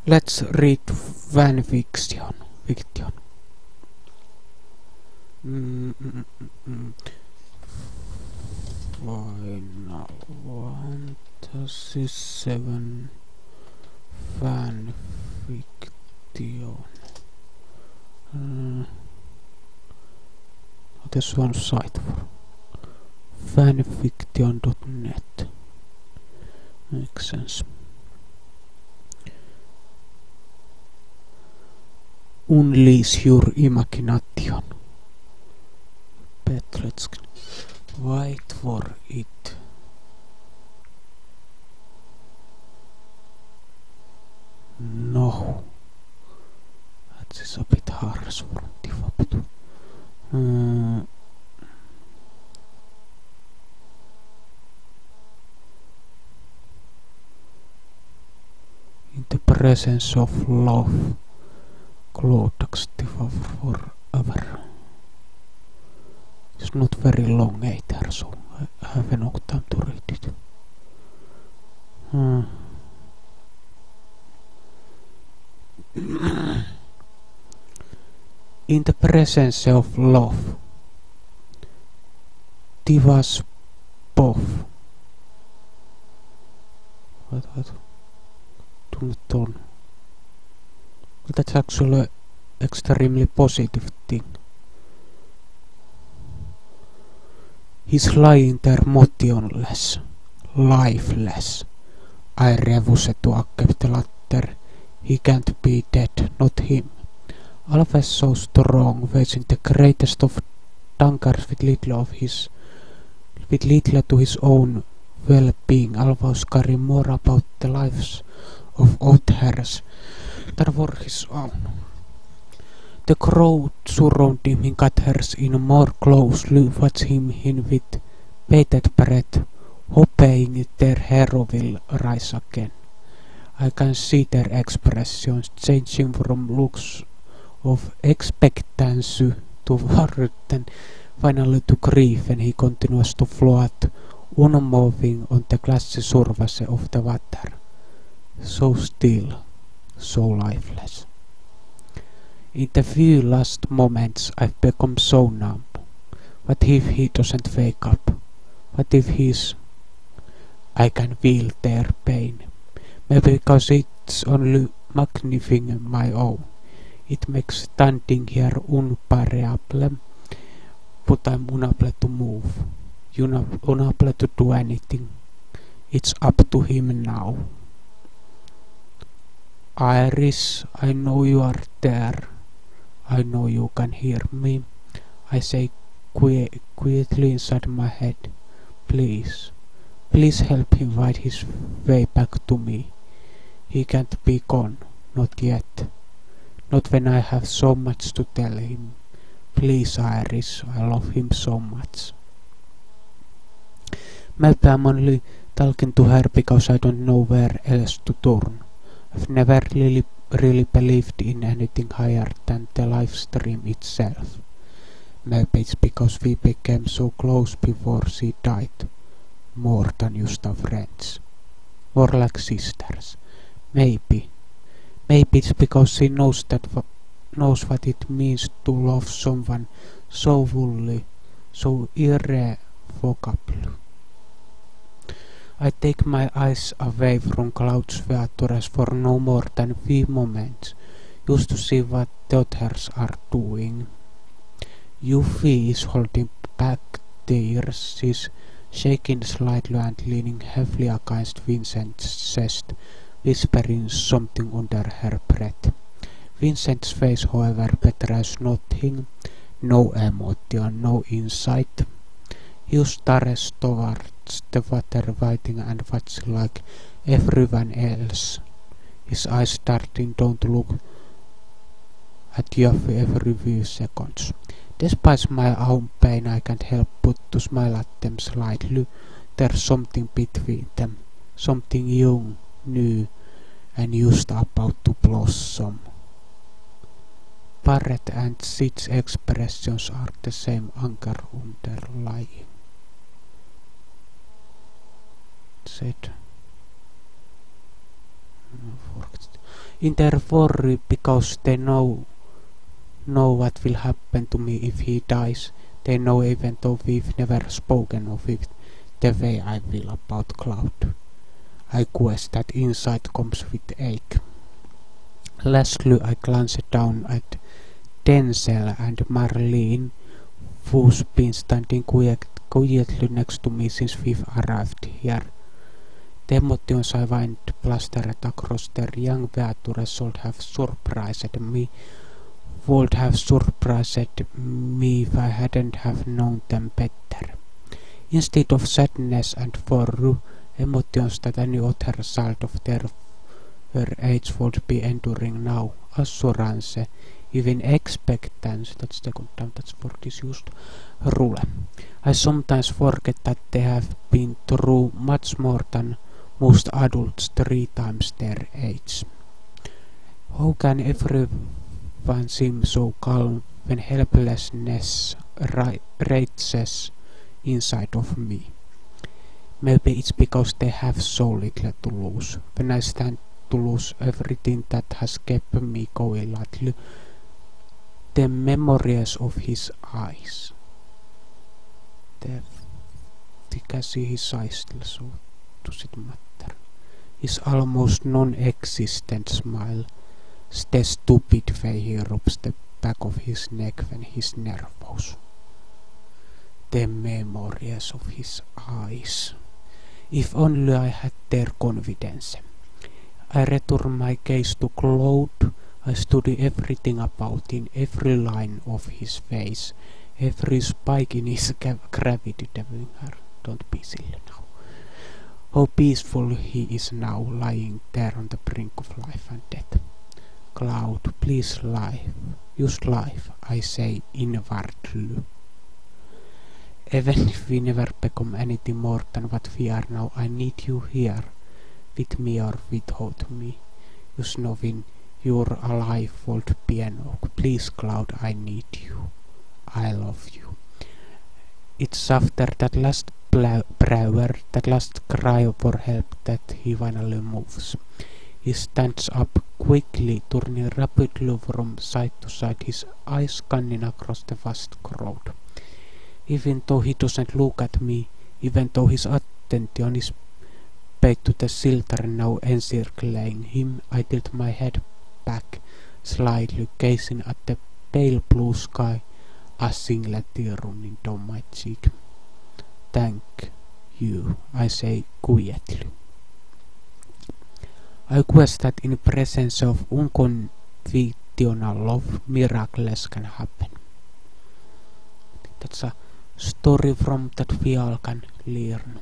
Let's read fan fiction. Final Fantasy 7 fan fiction. What is one site for? Fanfiction.net. Makes sense. Unleash your imagination. But let's wait for it. No. That is a bit harsh for Tifaptu. In the presence of love, Clodag's Tifa forever. It's not very long either, so I have enough time to read it. In the presence of love, Tifa's both. What? Tunnet on. Well, that's actually an extremely positive thing. He's lying there motionless, lifeless. I refuse to accept the latter. He can't be dead, not him. Always so strong, facing the greatest of dangers with little to his own well-being, always caring more about the lives of others than for his own. The crowd surrounding him gathers in more closely, watching him with bated breath, hoping their hero will rise again. I can see their expressions changing from looks of expectancy to worry, then finally to grief, and he continues to float, unmoving on the glassy surface of the water. So still, so lifeless. In the few last moments I've become so numb. What if he doesn't wake up? What if he's... I can feel their pain. Maybe because it's only magnifying my own. It makes standing here unbearable, but I'm unable to move. Unable to do anything. It's up to him now. Iris, I know you are there. I know you can hear me. I say quietly inside my head. Please help him find his way back to me. He can't be gone, not yet. Not when I have so much to tell him. Please, Iris, I love him so much. Maybe I'm only talking to her because I don't know where else to turn. I've never really believed in anything higher than the live stream itself. Maybe it's because we became so close before she died. More than just our friends. More like sisters. Maybe it's because she knows what it means to love someone so fully, so irrevocably. I take my eyes away from Cloud's features for no more than few moments, just to see what the others are doing. Yuffie is holding back tears. She's shaking slightly and leaning heavily against Vincent's chest, whispering something under her breath. Vincent's face, however, betrays nothing, no emotion, no insight. He stares towards the water, waiting and watching like everyone else. His eyes starting don't look at Yuffie every few seconds. Despite my own pain, I can't help but to smile at them slightly. There's something between them, something young, new, and just about to blossom. Barret and Sid's expressions are the same, anger underlying. Sid. They're worried because they know what will happen to me if he dies. They know even though we've never spoken of it the way I will about Cloud. I guess that insight comes with ache. Lastly, I glanced down at Denzel and Marlene, who's been standing quietly next to me since we've arrived here. The emotions I find plastered across their young features would have surprised me if I hadn't have known them better. Instead of sadness and sorrow, emotions that any other child of their age would be enduring now, assurance, even expectance, that's the good time, that's word is used, rule. I sometimes forget that they have been through much more than most adults 3 times their age. How can everyone seem so calm when helplessness rages inside of me? Maybe it's because they have so little to lose. When I stand to lose everything that has kept me going lately, the memories of his eyes. We can see his eyes still, so does it matter? His almost non-existent smile, the stupid way he rubs the back of his neck when he's nervous. The memories of his eyes. If only I had their confidence. I return my gaze to Claude. I study everything about him, every line of his face, every spike in his gravity. Don't be silly now. How peaceful he is now, lying there on the brink of life and death. Cloud, please life, just life, I say inwardly. Even if we never become anything more than what we are now, I need you here, with me or without me. Just knowing you're alive would be enough. Please, Cloud, I need you. I love you. It's after that last prayer, that last cry for help, that he finally moves. He stands up quickly, turning rapidly from side to side, his eyes scanning across the vast crowd. Even though he doesn't look at me, even though his attention is paid to the children now encircling him, I tilt my head back slightly, gazing at the pale blue sky, a single tear running down my cheek. Thank you, I say quietly. I guess that in presence of unconventional love, miracles can happen. That's a story from that we all can learn.